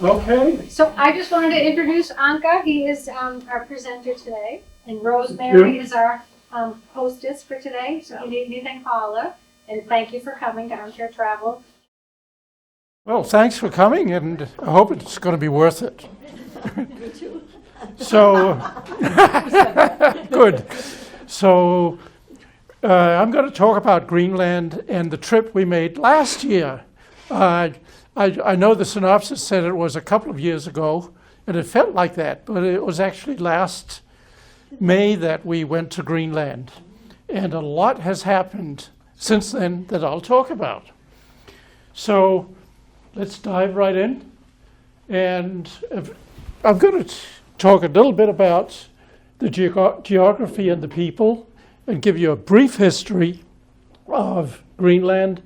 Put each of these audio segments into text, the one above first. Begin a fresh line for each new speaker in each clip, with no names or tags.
Okay.
So I just wanted to introduce Anker. He is our presenter today. And Rosemary is our hostess for today. So if you need anything, holler. And thank you for coming to Armchair Travel.
Well, thanks for coming, and I hope it's going to be worth it.
Me too.
So, good. So, I'm going to talk about Greenland and the trip we made last year. I know the synopsis said it was a couple of years ago, and it felt like that, but it was actually last May that we went to Greenland. And a lot has happened since then that I'll talk about. So, let's dive right in. And I'm going to talk a little bit about the geography and the people and give you a brief history of Greenland,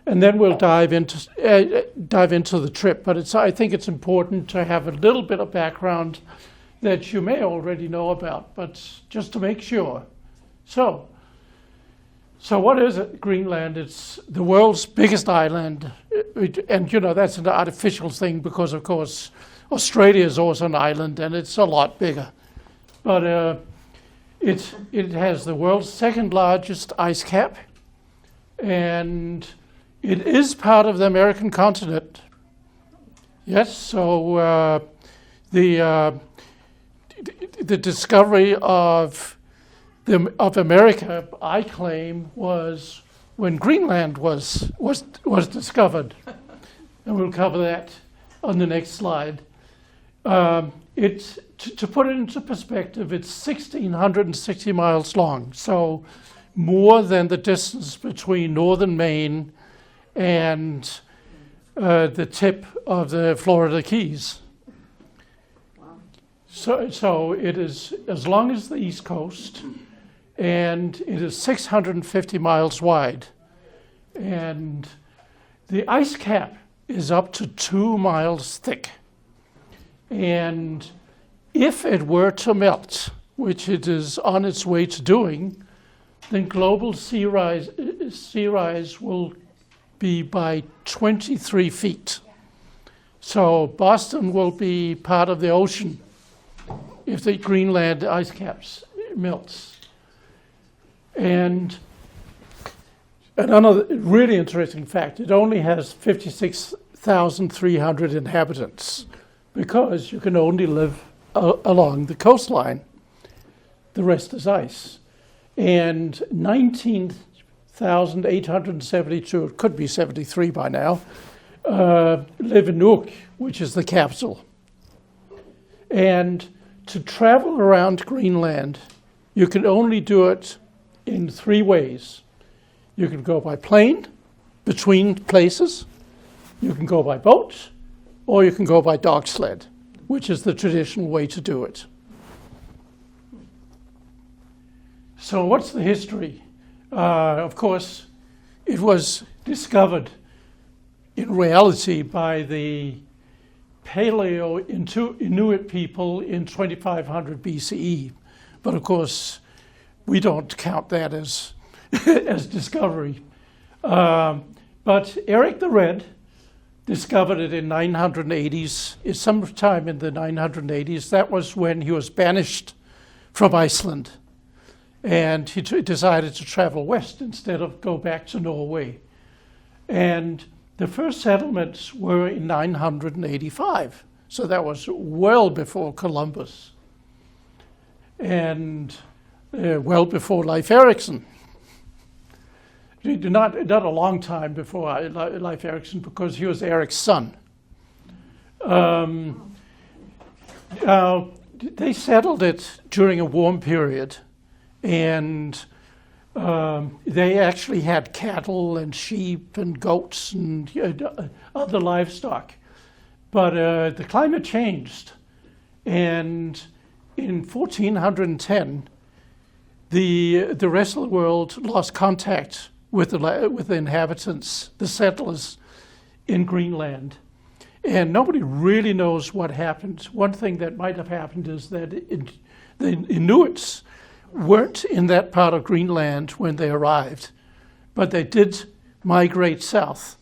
and then we'll dive into the trip. But I think it's important to have a little bit of background that you may already know about, but just to make sure. So what is it, Greenland? It's the world's biggest island, and that's an artificial thing because, of course, Australia is also an island, and it's a lot bigger. But it has the world's second largest ice cap, and it is part of the American continent. Yes, so the discovery of America, I claim, was when Greenland was discovered, and we'll cover that on the next slide. To put it into perspective, it's 1,660 miles long, so more than the distance between northern Maine and the tip of the Florida Keys. So it is as long as the East Coast, and it is 650 miles wide. And the ice cap is up to 2 miles thick. And if it were to melt, which it is on its way to doing, then global sea rise will be by 23 feet. So Boston will be part of the ocean if the Greenland ice caps melts. And another really interesting fact, it only has 56,300 inhabitants because you can only live along the coastline. The rest is ice. And 19,872, it could be 73 by now, live in Nuuk, which is the capital. And to travel around Greenland, you can only do it in 3 ways. You can go by plane between places, you can go by boat, or you can go by dog sled, which is the traditional way to do it. So what's the history? Of course, it was discovered in reality by the Paleo-Inuit people in 2500 BCE. But of course, we don't count that as as discovery. But Eric the Red discovered it in 980s. It's sometime in the 980s. That was when he was banished from Iceland. And he decided to travel west instead of go back to Norway. And the first settlements were in 985. So that was well before Columbus. And well before Leif Erikson. Not a long time before Leif Erikson, because he was Eric's son. They settled it during a warm period, and they actually had cattle and sheep and goats and other livestock. But the climate changed, and in 1410, the rest of the world lost contact with the inhabitants, the settlers in Greenland. And nobody really knows what happened. One thing that might have happened is that the Inuits weren't in that part of Greenland when they arrived, but they did migrate south.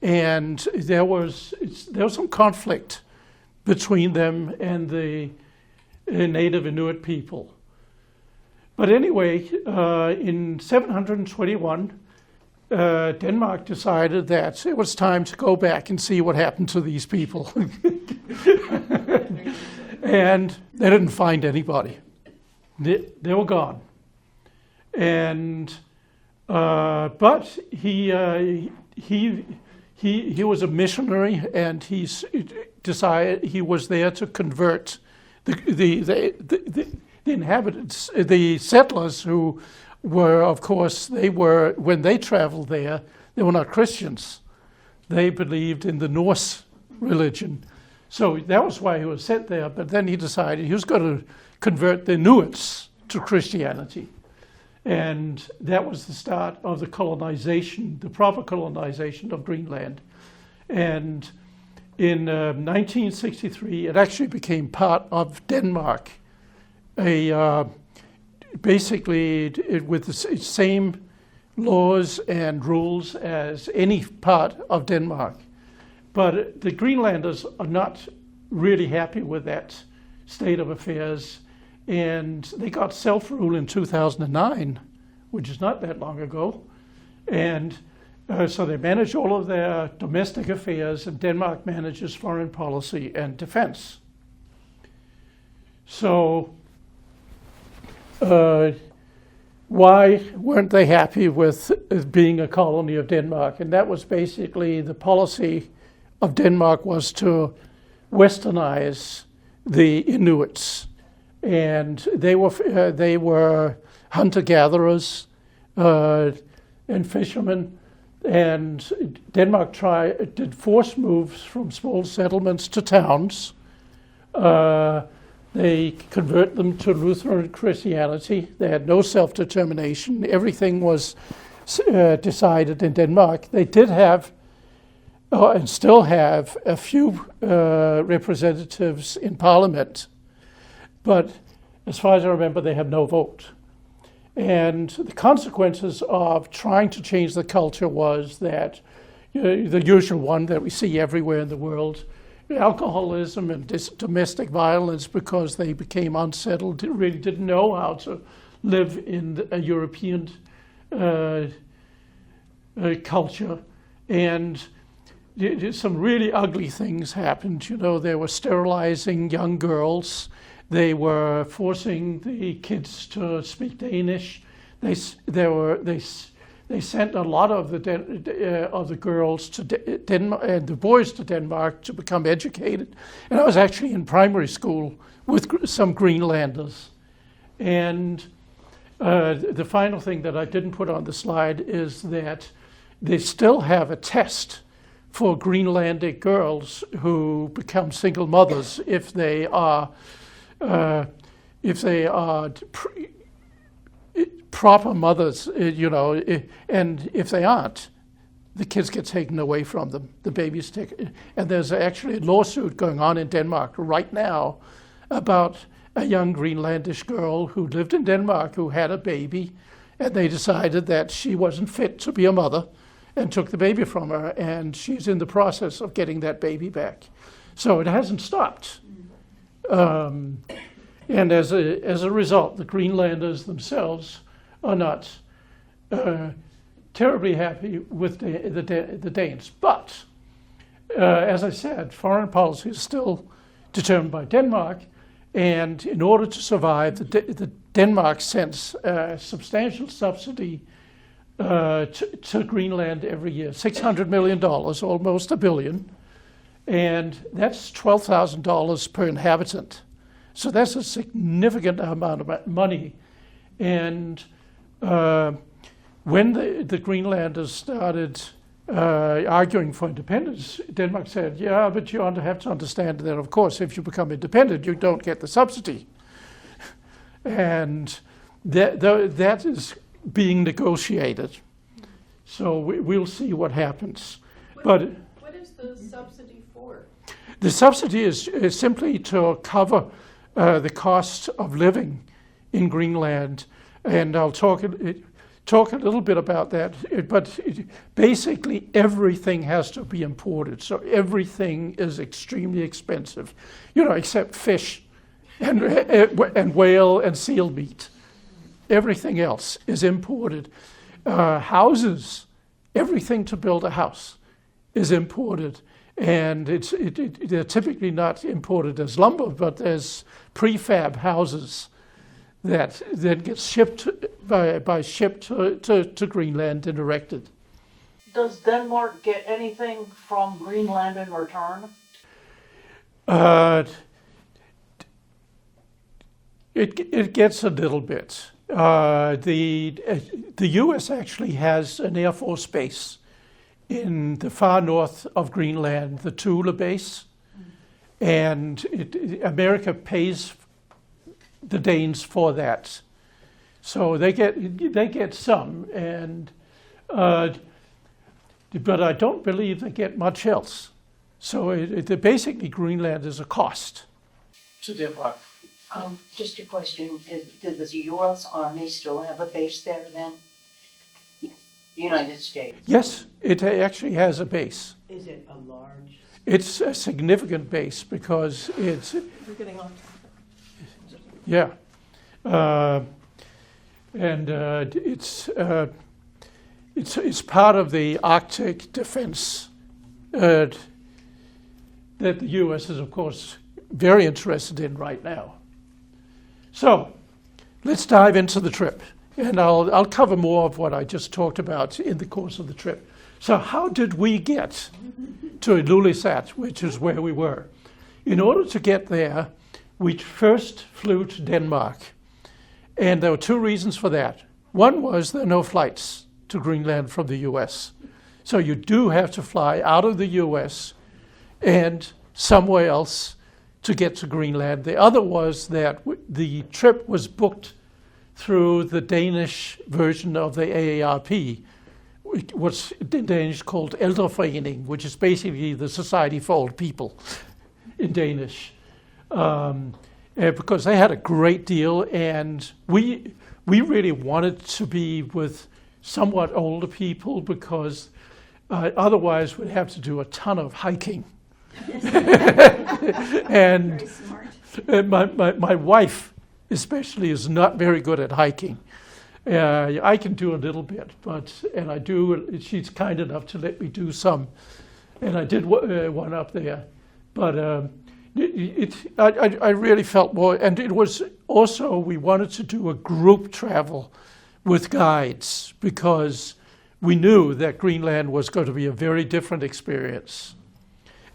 And there was some conflict between them and the native Inuit people. But anyway, in 721, Denmark decided that it was time to go back and see what happened to these people. And they didn't find anybody. They were gone. And but he was a missionary, and he decided he was there to convert the inhabitants, the settlers, who were, of course, when they traveled there, they were not Christians. They believed in the Norse religion. So that was why he was sent there. But then he decided he was going to convert the Inuits to Christianity. And that was the start of the colonization, the proper colonization of Greenland. And in 1963, it actually became part of Denmark, basically with the same laws and rules as any part of Denmark. But the Greenlanders are not really happy with that state of affairs, and they got self-rule in 2009, which is not that long ago. And so they manage all of their domestic affairs, and Denmark manages foreign policy and defense. So why weren't they happy with being a colony of Denmark? And that was basically the policy of Denmark, was to westernize the Inuits. And they were hunter-gatherers and fishermen. And Denmark did forced moves from small settlements to towns. They convert them to Lutheran Christianity. They had no self-determination. Everything was decided in Denmark. They did have, and still have, a few representatives in parliament. But as far as I remember, they have no vote. And the consequences of trying to change the culture was that the usual one that we see everywhere in the world, alcoholism and domestic violence, because they became unsettled, really didn't know how to live in a European culture. And some really ugly things happened. You know, they were sterilizing young girls. They were forcing the kids to speak Danish. They sent a lot of the girls to Denmark and the boys to Denmark to become educated. And I was actually in primary school with some Greenlanders. And the final thing that I didn't put on the slide is that they still have a test for Greenlandic girls who become single mothers if they are proper mothers, and if they aren't, the kids get taken away from them. The babies and there's actually a lawsuit going on in Denmark right now about a young Greenlandish girl who lived in Denmark who had a baby, and they decided that she wasn't fit to be a mother and took the baby from her, and she's in the process of getting that baby back. So it hasn't stopped. And as a result, the Greenlanders themselves are not terribly happy with the Danes. But, as I said, foreign policy is still determined by Denmark, and in order to survive, the Denmark sends a substantial subsidy to Greenland every year, $600 million, almost $1 billion, and that's $12,000 per inhabitant. So that's a significant amount of money. And when the Greenlanders started arguing for independence, Denmark said, yeah, but you have to understand that, of course, if you become independent, you don't get the subsidy. And that is being negotiated. So we'll see what happens. What
is the subsidy for?
The subsidy is simply to cover the cost of living in Greenland. And I'll talk talk a little bit about that. Basically everything has to be imported, so everything is extremely expensive, except fish and whale and seal meat. Everything else is imported. Houses, everything to build a house is imported, and they're typically not imported as lumber, but as prefab houses that then get shipped by ship to Greenland and erected.
Does Denmark get anything from Greenland in return?
It gets a little bit. The U.S. actually has an Air Force base in the far north of Greenland, the Thule base, and America pays the Danes for that, so they get some, and but I don't believe they get much else. So basically Greenland is a cost to Denmark.
Just a question, does the U.S. Army still have a base there then? United States?
Yes, it actually has a base.
Is it a large?
It's a significant base because it's,
We're getting on.
yeah. It's part of the Arctic defense that the U.S. is, of course, very interested in right now. So let's dive into the trip, and I'll cover more of what I just talked about in the course of the trip. So how did we get to Ilulissat, which is where we were? In order to get there, we first flew to Denmark, and there were two reasons for that. One was there are no flights to Greenland from the U.S., so you do have to fly out of the U.S. and somewhere else to get to Greenland. The other was that the trip was booked through the Danish version of the AARP, what's in Danish called Ældreforening, which is basically the Society for Old People in Danish. Because they had a great deal, and we really wanted to be with somewhat older people, because otherwise we'd have to do a ton of hiking. And my wife especially is not very good at hiking. I can do a little bit, and I do. She's kind enough to let me do some, and I did one up there. But I really felt more, and it was also, we wanted to do a group travel with guides, because we knew that Greenland was going to be a very different experience.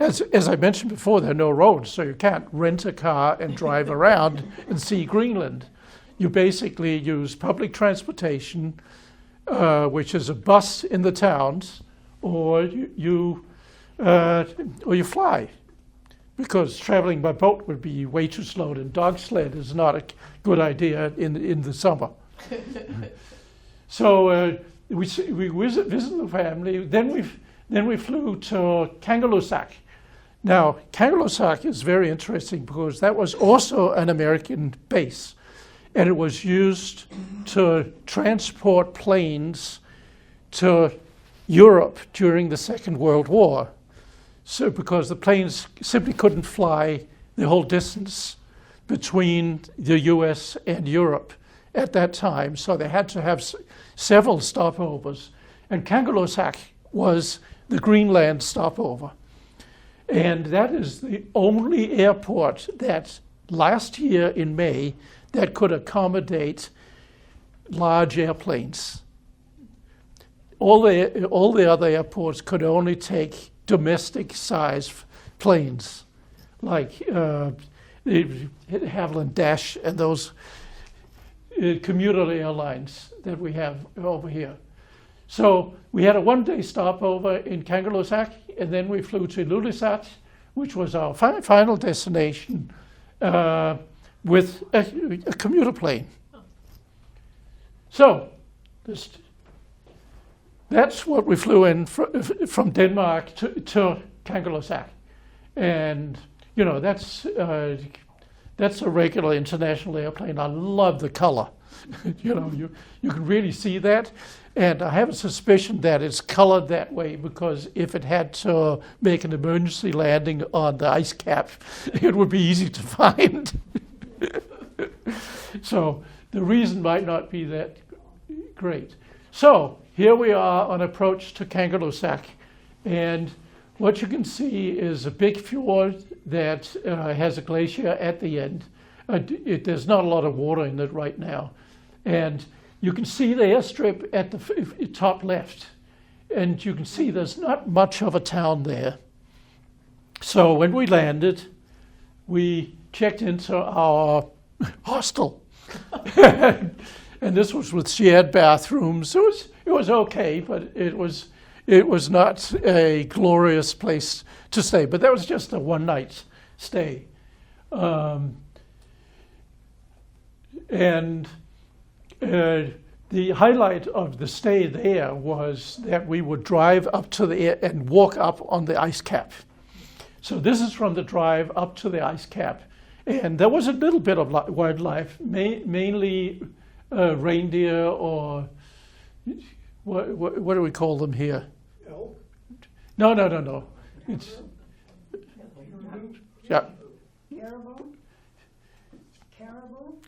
As I mentioned before, there are no roads, so you can't rent a car and drive around and see Greenland. You basically use public transportation, which is a bus in the towns, or you fly, because traveling by boat would be way too slow, and dog sled is not a good idea in the summer. So we visited the family. Then we flew to Kangerlussuaq. Now, Kangerlussuaq is very interesting because that was also an American base, and it was used to transport planes to Europe during the Second World War. So because the planes simply couldn't fly the whole distance between the US and Europe at that time, so they had to have several stopovers. And Kangerlussuaq was the Greenland stopover. And that is the only airport that last year in May that could accommodate large airplanes. All the other airports could only take domestic size planes, like Havilland Dash and those commuter airlines that we have over here. So we had a one-day stopover in Kangerlussuaq, and then we flew to Ilulissat, which was our final destination, with a commuter plane. So that's what we flew in from Denmark to Kangerlussuaq. And, that's a regular international airplane. I love the color You can really see that. And I have a suspicion that it's colored that way because if it had to make an emergency landing on the ice cap, it would be easy to find. So the reason might not be that great. So here we are on approach to Kangerlussuaq, and what you can see is a big fjord that has a glacier at the end. There's not a lot of water in it right now. And you can see the airstrip at the top left. And you can see there's not much of a town there. So when we landed, we checked into our hostel. And this was with shared bathrooms. It was okay, but it was not a glorious place to stay. But that was just a one-night stay. The highlight of the stay there was that we would drive up to the and walk up on the ice cap. So this is from the drive up to the ice cap. And there was a little bit of wildlife, mainly reindeer or what do we call them here?
Elk?
No. It's yeah.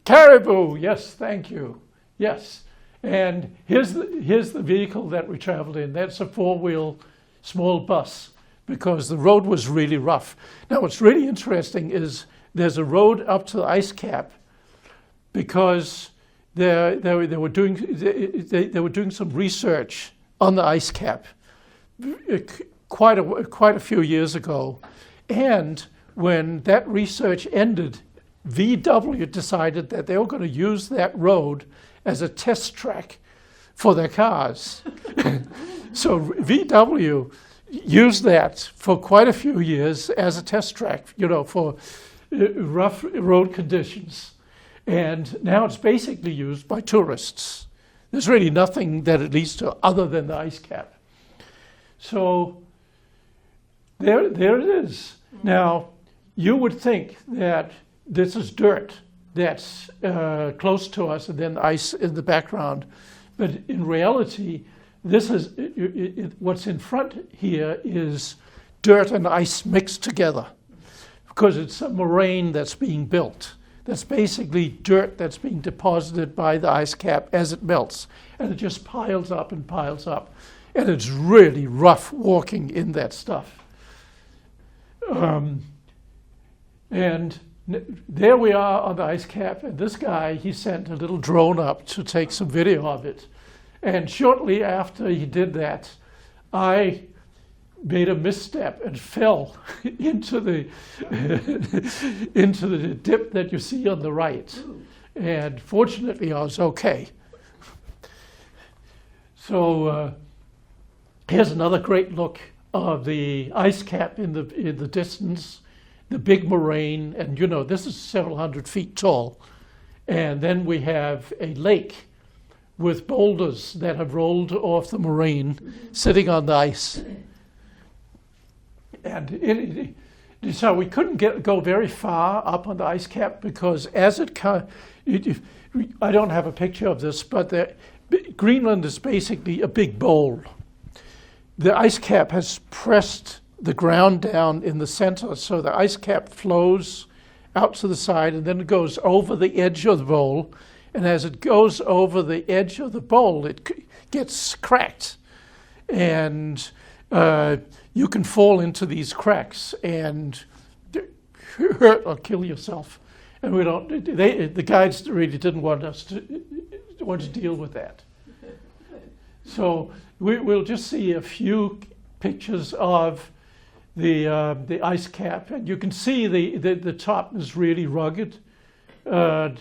Caribou. Yes, thank you. Yes, and here's the vehicle that we traveled in. That's a four-wheel small bus because the road was really rough. Now, what's really interesting is there's a road up to the ice cap because they were doing some research on the ice cap quite a few years ago, and when that research ended, VW decided that they were going to use that road as a test track for their cars. So VW used that for quite a few years as a test track, for rough road conditions. And now it's basically used by tourists. There's really nothing that it leads to other than the ice cap. So there it is. Now, you would think that this is dirt that's close to us and then ice in the background. But in reality, this is what's in front here is dirt and ice mixed together because it's a moraine that's being built. That's basically dirt that's being deposited by the ice cap as it melts. And it just piles up and piles up. And it's really rough walking in that stuff. And there we are on the ice cap, and this guy, he sent a little drone up to take some video of it. And shortly after he did that, I made a misstep and fell into the dip that you see on the right. And fortunately, I was okay. So here's another great look of the ice cap in the distance. The big moraine, and this is several hundred feet tall. And then we have a lake with boulders that have rolled off the moraine sitting on the ice. And so we couldn't go very far up on the ice cap because I don't have a picture of this, but Greenland is basically a big bowl. The ice cap has pressed the ground down in the center, so the ice cap flows out to the side and then it goes over the edge of the bowl, and as it goes over the edge of the bowl it gets cracked, and you can fall into these cracks and hurt or kill yourself, and the guides really didn't want to deal with that. So we'll just see a few pictures of the ice cap, and you can see the top is really rugged, but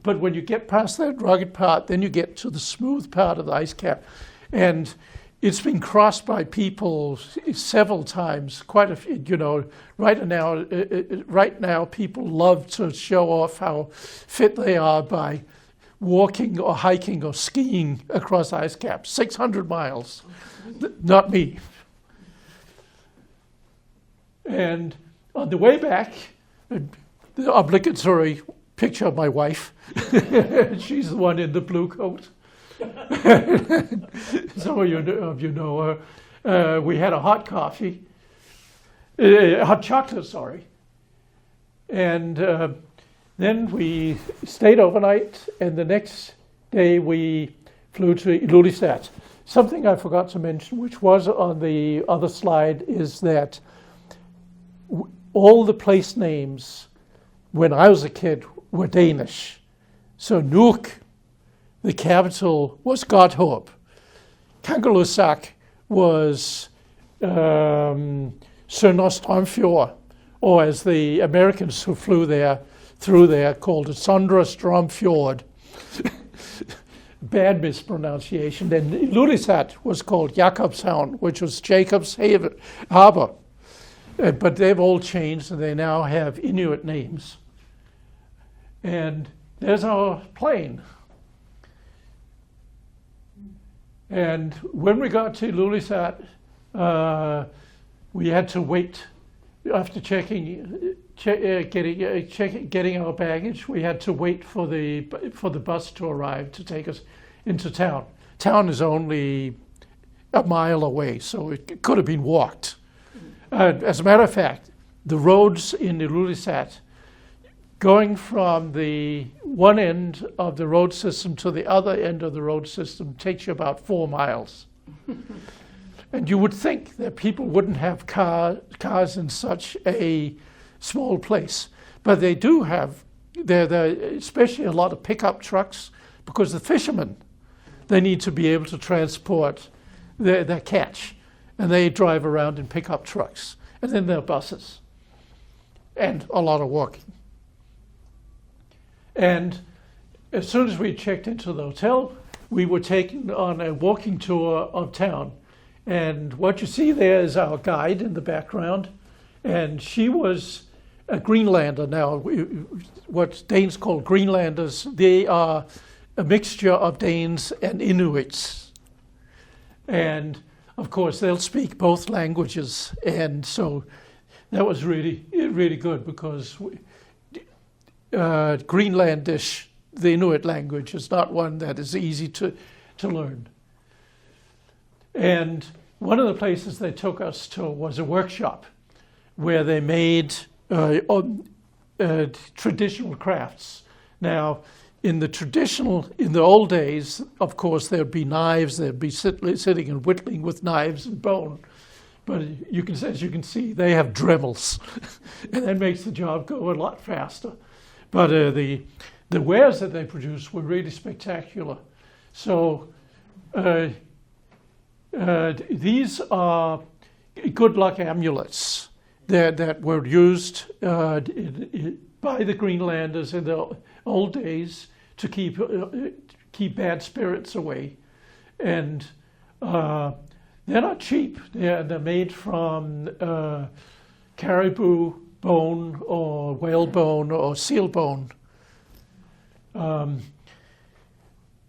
when you get past that rugged part, then you get to the smooth part of the ice cap, and it's been crossed by people several times. Quite a few, right now people love to show off how fit they are by walking or hiking or skiing across ice caps. 600 miles, not me. And on the way back, the obligatory picture of my wife. She's the one in the blue coat. Some of you know her. We had a hot coffee, hot chocolate, sorry. And then we stayed overnight, and the next day we flew to Ilulissat. Something I forgot to mention, which was on the other slide, is that all the place names when I was a kid were Danish. So Nuuk, the capital, was Godthåb. Kangerlussuaq was Sønder Strømfjord, or as the Americans who flew there through there called it Sondre Strømfjord. Bad mispronunciation. Then Ilulissat was called Jakobshavn, which was Jacob's Harbor. But they've all changed, and they now have Inuit names. And there's our plane. And when we got to Ilulissat, we had to wait after getting our baggage. We had to wait for the bus to arrive to take us into town. Town is only a mile away, so it could have been walked. As a matter of fact, the roads in Ilulissat, going from the one end of the road system to the other end of the road system, takes you about 4 miles. And you would think that people wouldn't have cars in such a small place, but they do have. There, especially a lot of pickup trucks, because the fishermen, they need to be able to transport their catch, and they drive around in pickup trucks, and then there are buses, and a lot of walking. And as soon as we checked into the hotel, we were taken on a walking tour of town. And what you see there is our guide in the background, and she was a Greenlander. Now, what Danes call Greenlanders, they are a mixture of Danes and Inuits. And of course, they'll speak both languages, and so that was really, really good, because Greenlandish, the Inuit language, is not one that is easy to learn. And one of the places they took us to was a workshop where they made traditional crafts. Now, in the old days, of course, there'd be knives, they'd be sitting and whittling with knives and bone. But as you can see, they have Dremels, and that makes the job go a lot faster. But the wares that they produced were really spectacular. So these are good luck amulets that were used by the Greenlanders in the old days to keep bad spirits away. And they're not cheap. They're made from caribou bone or whale bone or seal bone.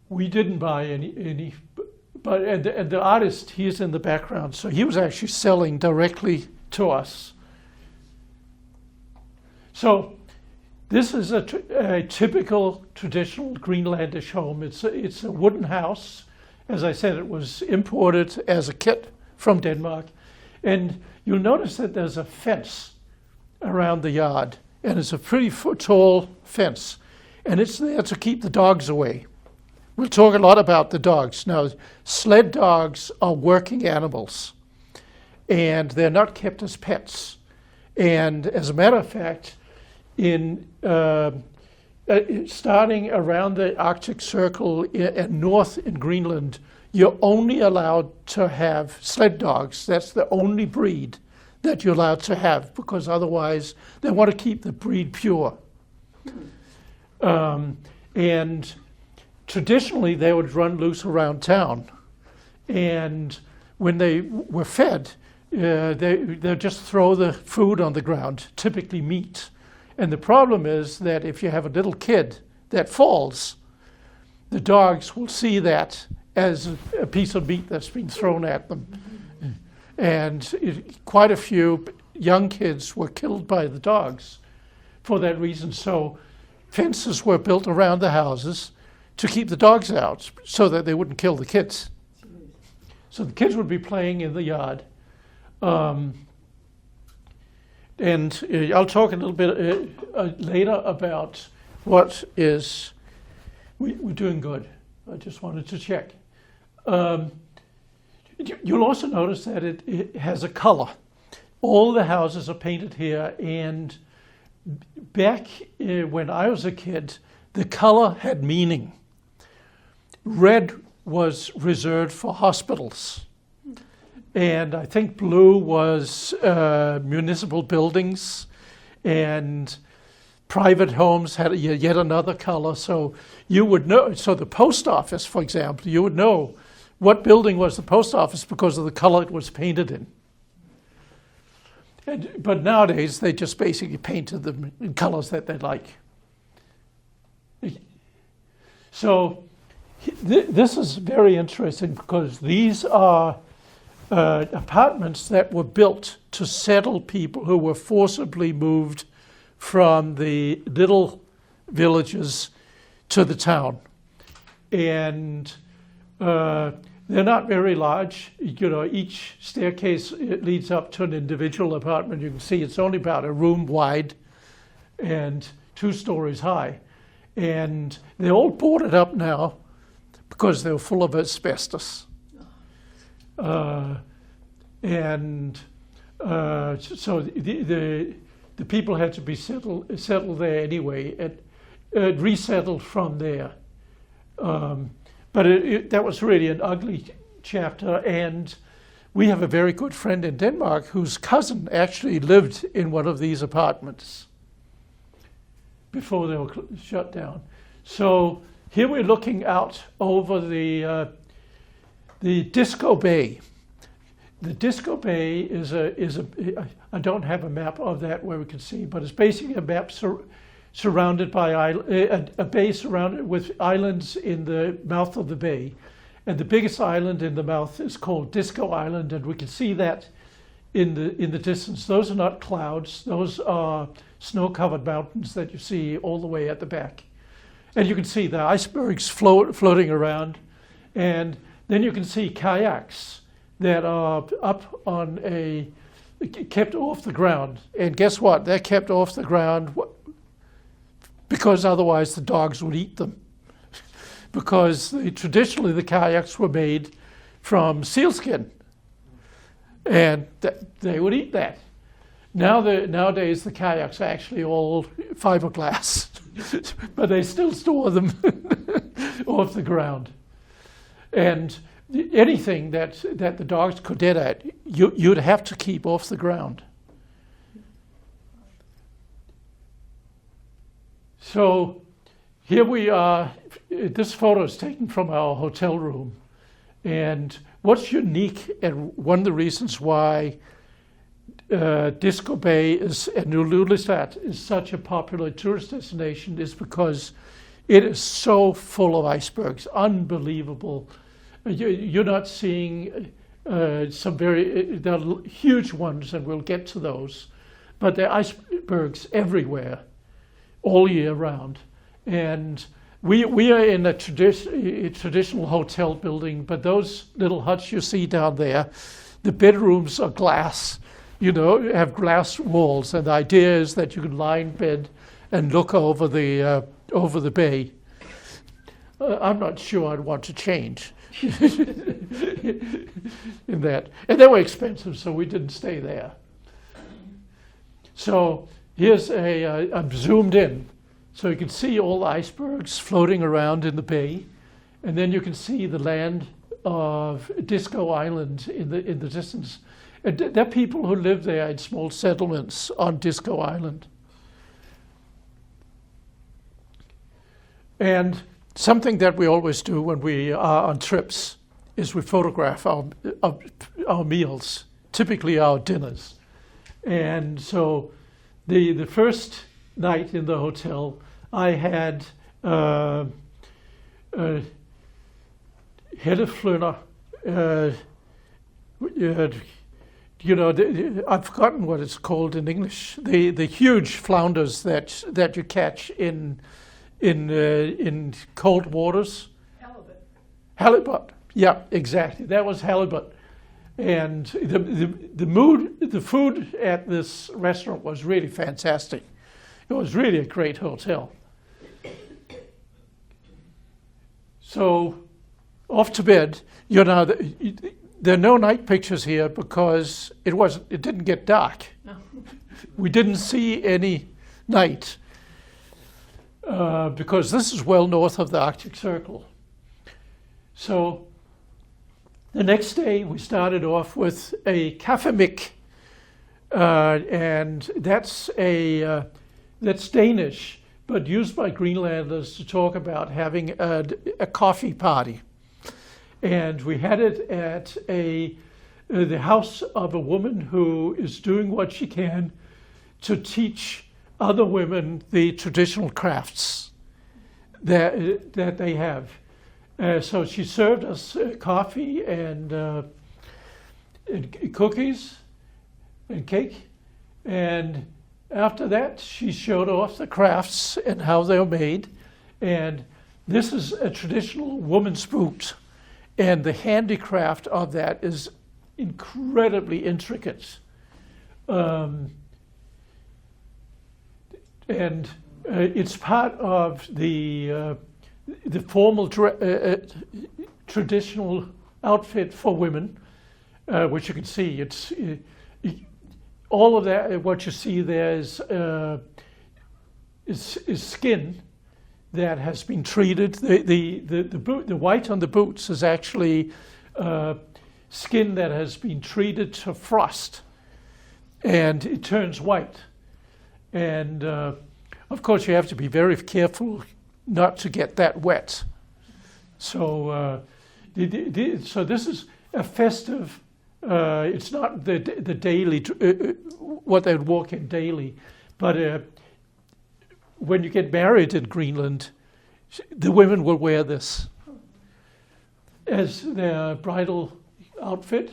We didn't buy any, but and the artist, he's in the background, so he was actually selling directly to us. So this is a typical traditional Greenlandish home. It's a wooden house. As I said, it was imported as a kit from Denmark. And you'll notice that there's a fence around the yard, and it's a pretty tall fence, and it's there to keep the dogs away. We'll talk a lot about the dogs. Now, sled dogs are working animals, and they're not kept as pets. And as a matter of fact, starting around the Arctic Circle and north in Greenland, you're only allowed to have sled dogs. That's the only breed that you're allowed to have, because otherwise they want to keep the breed pure. And traditionally they would run loose around town, and when they were fed, they'd just throw the food on the ground, typically meat. And the problem is that if you have a little kid that falls, the dogs will see that as a piece of meat that's been thrown at them. And quite a few young kids were killed by the dogs for that reason. So fences were built around the houses to keep the dogs out so that they wouldn't kill the kids. So the kids would be playing in the yard. And I'll talk a little bit later about what is, we're doing good. I just wanted to check. You'll also notice that it has a color. All the houses are painted here, and back when I was a kid, the color had meaning. Red was reserved for hospitals, and I think blue was municipal buildings, and private homes had yet another color. So you would know, so the post office, for example, you would know what building was the post office because of the color it was painted in. But nowadays, they just basically painted them in colors that they like. So this is very interesting because these are apartments that were built to settle people who were forcibly moved from the little villages to the town. And they're not very large. You know, each staircase leads up to an individual apartment. You can see it's only about a room wide and 2 stories high. And they're all boarded up now because they're full of asbestos. So the people had to be settled there anyway, and resettled from there. But that was really an ugly chapter, and we have a very good friend in Denmark whose cousin actually lived in one of these apartments before they were shut down. So here we're looking out over the Disco Bay. The Disco Bay is I don't have a map of that where we can see, but it's basically a map surrounded by a bay surrounded with islands in the mouth of the bay. And the biggest island in the mouth is called Disco Island, and we can see that in the distance. Those are not clouds, those are snow-covered mountains that you see all the way at the back. And you can see the icebergs floating around, and then you can see kayaks that are up on kept off the ground. And guess what? They're kept off the ground because otherwise the dogs would eat them. Because traditionally the kayaks were made from sealskin, and they would eat that. Nowadays the kayaks are actually all fiberglass, but they still store them off the ground. And anything that the dogs could get at, you'd have to keep off the ground. So here we are. This photo is taken from our hotel room. And what's unique, and one of the reasons why Disco Bay and Ilulissat is such a popular tourist destination, is because it is so full of icebergs, unbelievable. You're not seeing there are huge ones, and we'll get to those, but there are icebergs everywhere, all year round. And we are in a traditional hotel building, but those little huts you see down there, the bedrooms are glass, have glass walls, and the idea is that you can lie in bed and look over the bay. I'm not sure I'd want to change in that. And they were expensive, so we didn't stay there. So here's I'm zoomed in. So you can see all the icebergs floating around in the bay, and then you can see the land of Disco Island in the distance. And there are people who live there in small settlements on Disco Island. And something that we always do when we are on trips is we photograph our meals, typically our dinners. And so the first night in the hotel, I had Helleflønner. I've forgotten what it's called in English. The huge flounders that you catch in in cold waters.
Halibut.
Halibut. Yeah, exactly. That was halibut. And the food at this restaurant was really fantastic. It was really a great hotel. So, off to bed. You know, there are no night pictures here because it didn't get dark.
No.
We didn't see any night because this is well north of the Arctic Circle. So the next day we started off with a kaffemik, and that's Danish, but used by Greenlanders to talk about having a coffee party. And we had it at the house of a woman who is doing what she can to teach other women the traditional crafts that they have. So she served us coffee and cookies and cake, and after that she showed off the crafts and how they're made. And this is a traditional woman's boot, and the handicraft of that is incredibly intricate. And it's part of the formal traditional outfit for women, which you can see. It's all of that. What you see there is skin that has been treated. The white on the boots is actually skin that has been treated to frost, and it turns white. And of course, you have to be very careful not to get that wet. So, so this is a festive. It's not the daily what they would walk in daily, but when you get married in Greenland, the women will wear this as their bridal outfit,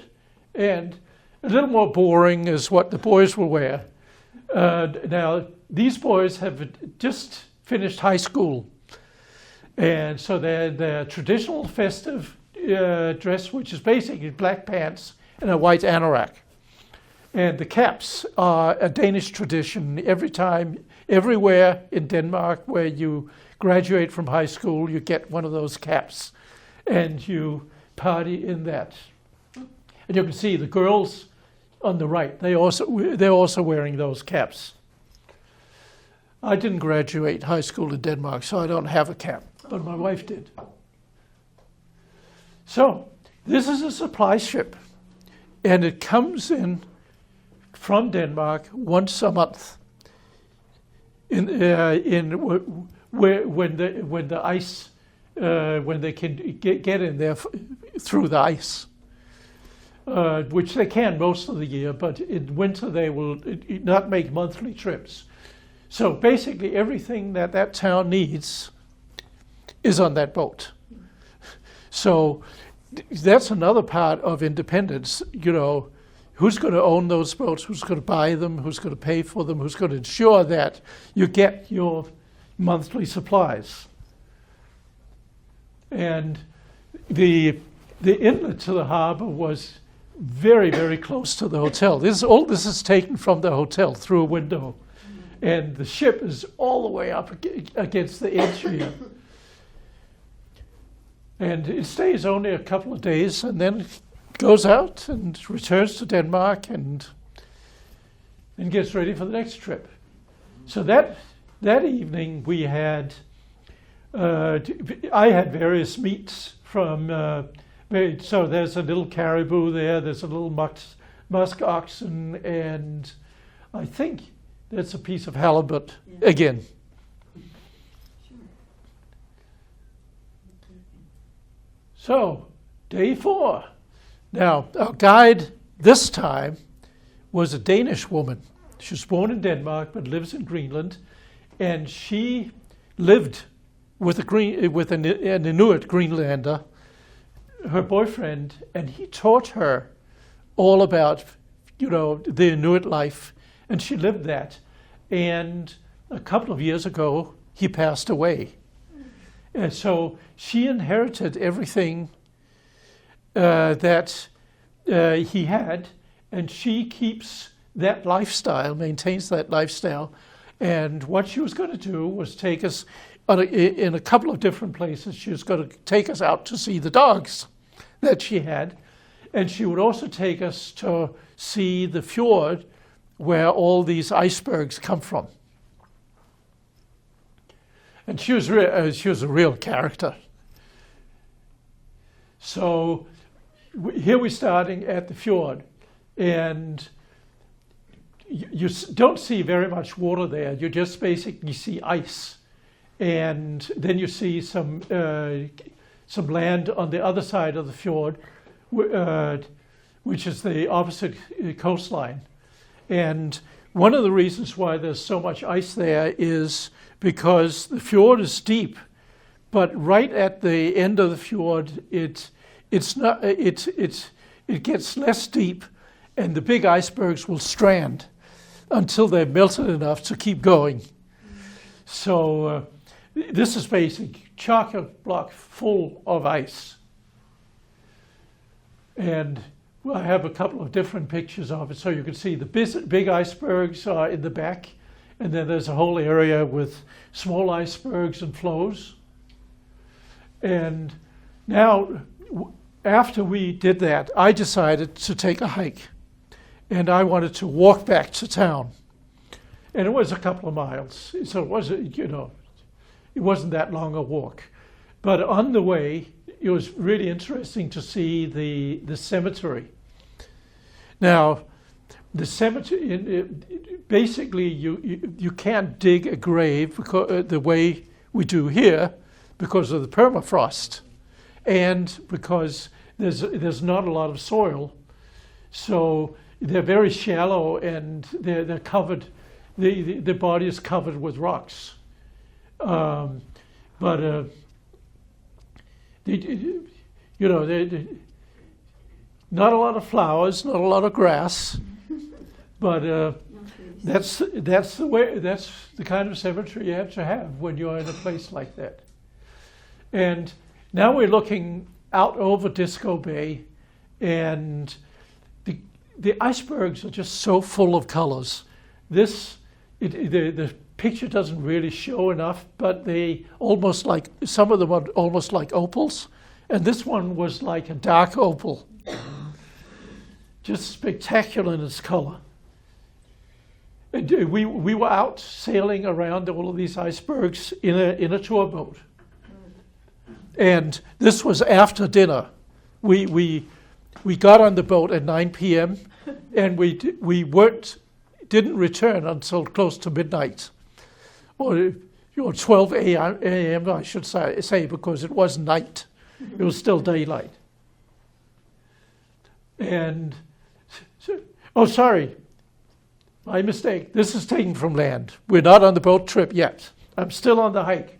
and a little more boring is what the boys will wear. Now, these boys have just finished high school, and so their traditional festive dress, which is basically black pants and a white anorak. And the caps are a Danish tradition. Everywhere in Denmark where you graduate from high school, you get one of those caps, and you party in that. And you can see the girls on the right, they're also wearing those caps. I didn't graduate high school in Denmark, so I don't have a cap, but my wife did. So this is a supply ship, and it comes in from Denmark once a month. When they can get in there through the ice. Which they can most of the year, but in winter they will not make monthly trips. So basically everything that town needs is on that boat. So that's another part of independence, you know, who's going to own those boats, who's going to buy them, who's going to pay for them, who's going to ensure that you get your monthly supplies. And the inlet to the harbor was very, very close to the hotel. All this is taken from the hotel through a window. And the ship is all the way up against the edge here. And it stays only a couple of days and then goes out and returns to Denmark and gets ready for the next trip. So that evening we had, I had various meats from, so there's a little caribou there's a little musk oxen, and I think that's a piece of halibut again. So, day 4. Now, our guide this time was a Danish woman. She was born in Denmark but lives in Greenland, and she lived with an Inuit Greenlander, her boyfriend, and he taught her all about, you know, the Inuit life, and she lived that. And a couple of years ago, he passed away And so she inherited everything that he had, and she keeps that lifestyle, maintains that lifestyle. And what she was going to do was take us in a couple of different places. She was going to take us out to see the dogs that she had, and she would also take us to see the fjord where all these icebergs come from. And she was a real character. So here we're starting at the fjord, and you don't see very much water there. You just basically see ice, and then you see some land on the other side of the fjord, which is the opposite coastline. And one of the reasons why there's so much ice there is because the fjord is deep, but right at the end of the fjord, it gets less deep, and the big icebergs will strand until they're melted enough to keep going. So this is basic chocolate block full of ice. And I have a couple of different pictures of it, so you can see the big icebergs are in the back, and then there's a whole area with small icebergs and floes. And now, after we did that, I decided to take a hike, and I wanted to walk back to town. And it was a couple of miles, so it wasn't, it wasn't that long a walk. But on the way, it was really interesting to see the cemetery. Now, the cemetery, basically, you can't dig a grave because, the way we do here, because of the permafrost, and because there's not a lot of soil. So they're very shallow, and they're covered. The body is covered with rocks. Not a lot of flowers, not a lot of grass, but that's the kind of cemetery you have to have when you're in a place like that. And now we're looking out over Disco Bay, and the icebergs are just so full of colors. The picture doesn't really show enough, but some of them are almost like opals, and this one was like a dark opal. Just spectacular in its color. And we were out sailing around all of these icebergs in a tour boat, and this was after dinner. We got on the boat at 9 p.m. and we didn't return until close to midnight, or 12 a.m. I should say, because it was night. It was still daylight. And sorry, my mistake. This is taken from land. We're not on the boat trip yet. I'm still on the hike.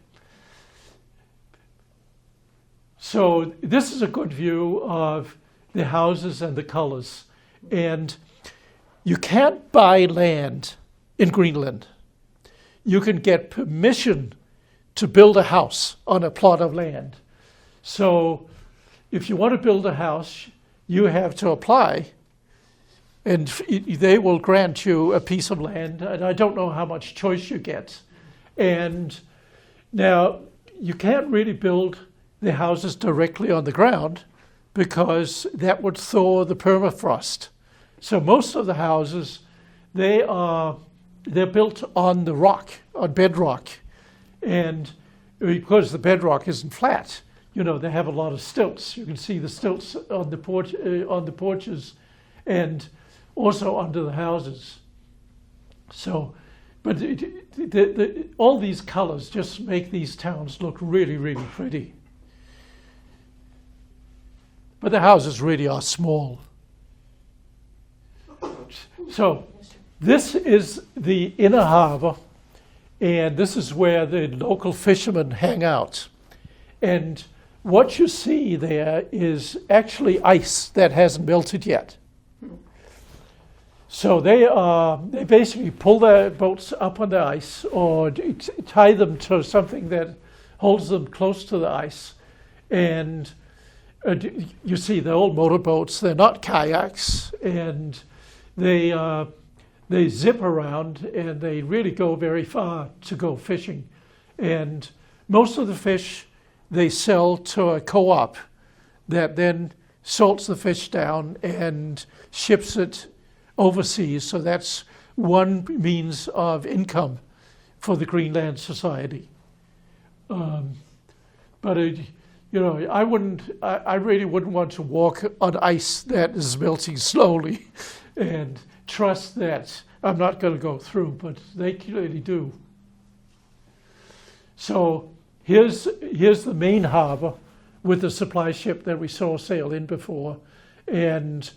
So this is a good view of the houses and the colors. And you can't buy land in Greenland. You can get permission to build a house on a plot of land. So if you want to build a house, you have to apply, and they will grant you a piece of land, and I don't know how much choice you get. And now you can't really build the houses directly on the ground because that would thaw the permafrost. So most of the houses, they're built on the rock, on bedrock, and because the bedrock isn't flat, they have a lot of stilts. You can see the stilts on the porches, and also under the houses. So, but all these colors just make these towns look really, really pretty. But the houses really are small. So this is the inner harbor, and this is where the local fishermen hang out. And what you see there is actually ice that hasn't melted yet. So they basically pull their boats up on the ice or tie them to something that holds them close to the ice. And you see, they're old motorboats. They're not kayaks, and they zip around, and they really go very far to go fishing. And most of the fish they sell to a co-op that then salts the fish down and ships it overseas. So that's one means of income for the Greenland Society. But I really wouldn't want to walk on ice that is melting slowly and trust that I'm not going to go through, but they clearly do. So here's the main harbor with the supply ship that we saw sail in before. And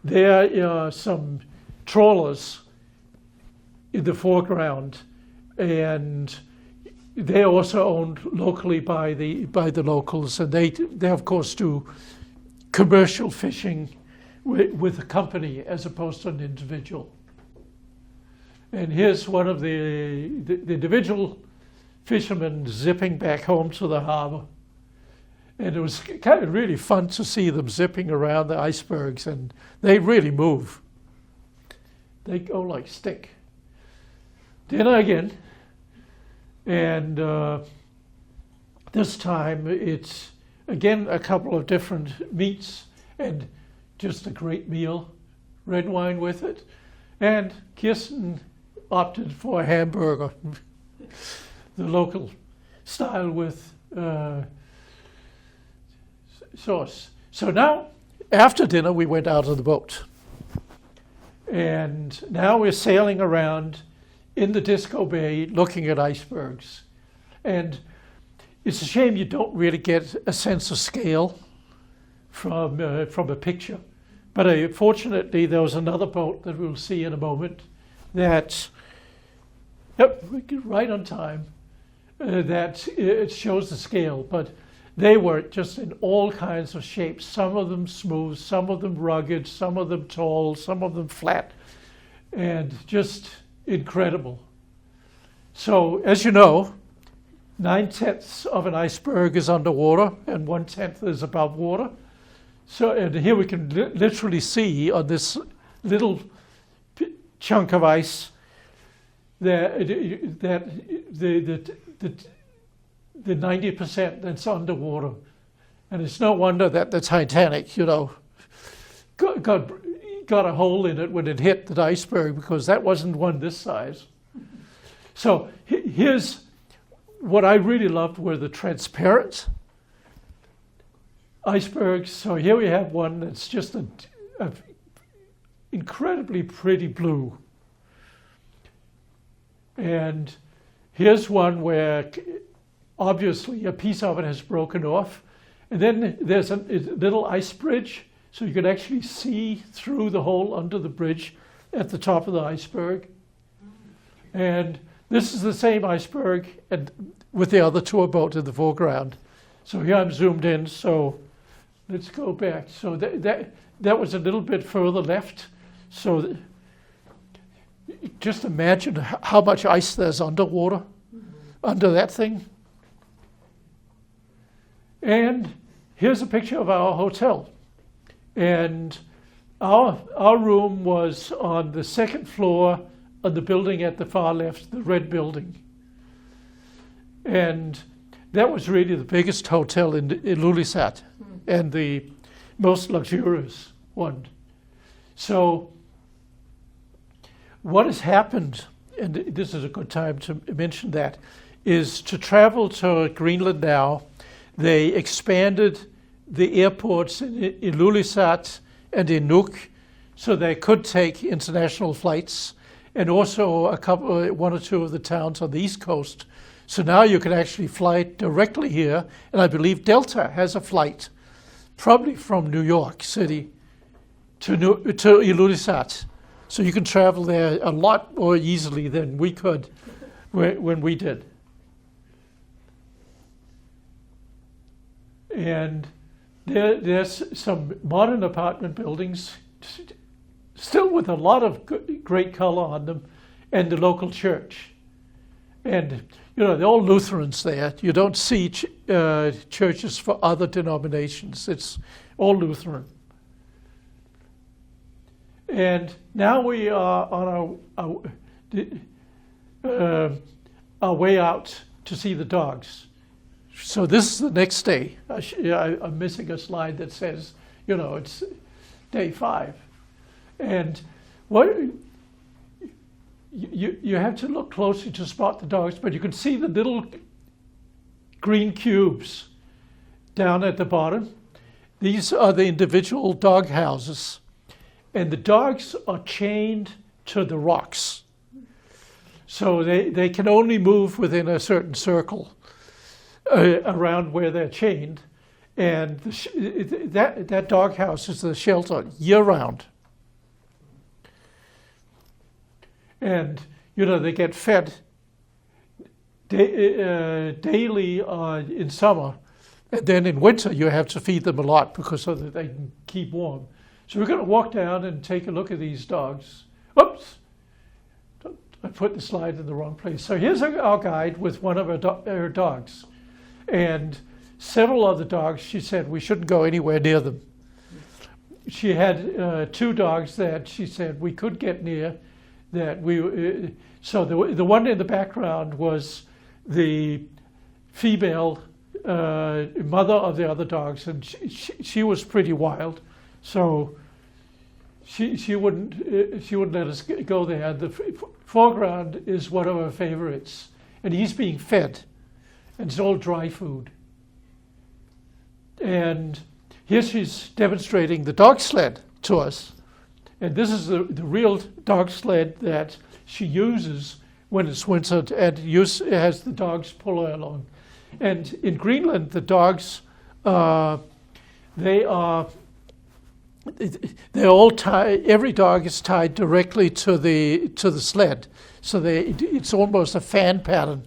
there are some trawlers in the foreground, and they're also owned locally by the locals, and they of course do commercial fishing with a company as opposed to an individual. And here's one of the individual fishermen zipping back home to the harbor. And it was kind of really fun to see them zipping around the icebergs, and they really move. They go like stick. Dinner again. And this time it's, again, a couple of different meats and just a great meal, red wine with it. And Kirsten opted for a hamburger, the local style with sauce. So now, after dinner, we went out of the boat. And now we're sailing around in the Disco Bay looking at icebergs. And it's a shame you don't really get a sense of scale from a picture. But fortunately, there was another boat that we'll see in a moment that, right on time, that it shows the scale. But they were just in all kinds of shapes, some of them smooth, some of them rugged, some of them tall, some of them flat, and just incredible. So, as you know, 9/10 of an iceberg is underwater and 1/10 is above water. So, and here we can literally see on this little chunk of ice that the 90% that's underwater. And it's no wonder that the Titanic, got a hole in it when it hit the iceberg, because that wasn't one this size. So here's what I really loved were the transparent icebergs. So here we have one that's just a incredibly pretty blue. And here's one where obviously a piece of it has broken off. And then there's a little ice bridge, so you can actually see through the hole under the bridge at the top of the iceberg. And this is the same iceberg and with the other tour boat in the foreground. So here I'm zoomed in, so let's go back. So that was a little bit further left. So just imagine how much ice there's underwater, under that thing. And here's a picture of our hotel. And our room was on the second floor of the building at the far left, the red building. And that was really the biggest hotel in Ilulissat and the most luxurious one. So what has happened, and this is a good time to mention that, is to travel to Greenland now. They expanded the airports in Ilulissat and in Nuuk so they could take international flights, and also one or two of the towns on the East Coast. So now you can actually fly directly here, and I believe Delta has a flight, probably from New York City to Ilulissat. So you can travel there a lot more easily than we could when we did. And there's some modern apartment buildings, still with a lot of great color on them, and the local church. And they're all Lutherans there. You don't see churches for other denominations. It's all Lutheran. And now we are on our way out to see the dogs. So this is the next day. I'm missing a slide that says, it's day 5. And what you have to look closely to spot the dogs, but you can see the little green cubes down at the bottom. These are the individual dog houses. And the dogs are chained to the rocks. So they can only move within a certain circle around where they're chained. And that dog house is the shelter year-round. And, they get fed daily in summer. And then in winter, you have to feed them a lot so that they can keep warm. So we're going to walk down and take a look at these dogs. Oops! I put the slide in the wrong place. So here's our guide with one of her dogs. And several other dogs, she said we shouldn't go anywhere near them. She had 2 dogs that she said we could get near. So the one in the background was the female mother of the other dogs, and she was pretty wild. So she wouldn't let us go there. The foreground is one of her favorites, and he's being fed, and it's all dry food. And here she's demonstrating the dog sled to us, and this is the real dog sled that she uses when it's winter, and has the dogs pull her along. And in Greenland, the dogs they're all tied. Every dog is tied directly to the sled, so it's almost a fan pattern.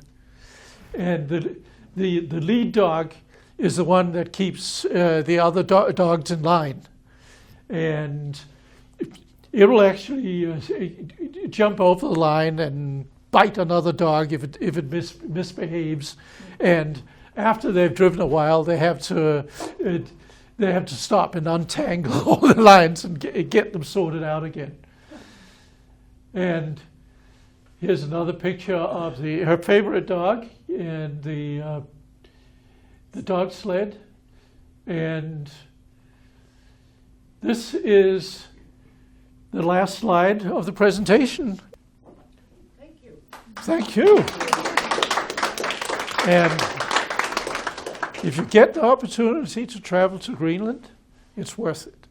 And the lead dog is the one that keeps the other dogs in line, and it will actually jump over the line and bite another dog if it misbehaves. And after they've driven a while, they have to stop and untangle all the lines and get them sorted out again. And here's another picture of her favorite dog and the dog sled. And this is the last slide of the presentation.
Thank you.
Thank you. And if you get the opportunity to travel to Greenland, it's worth it.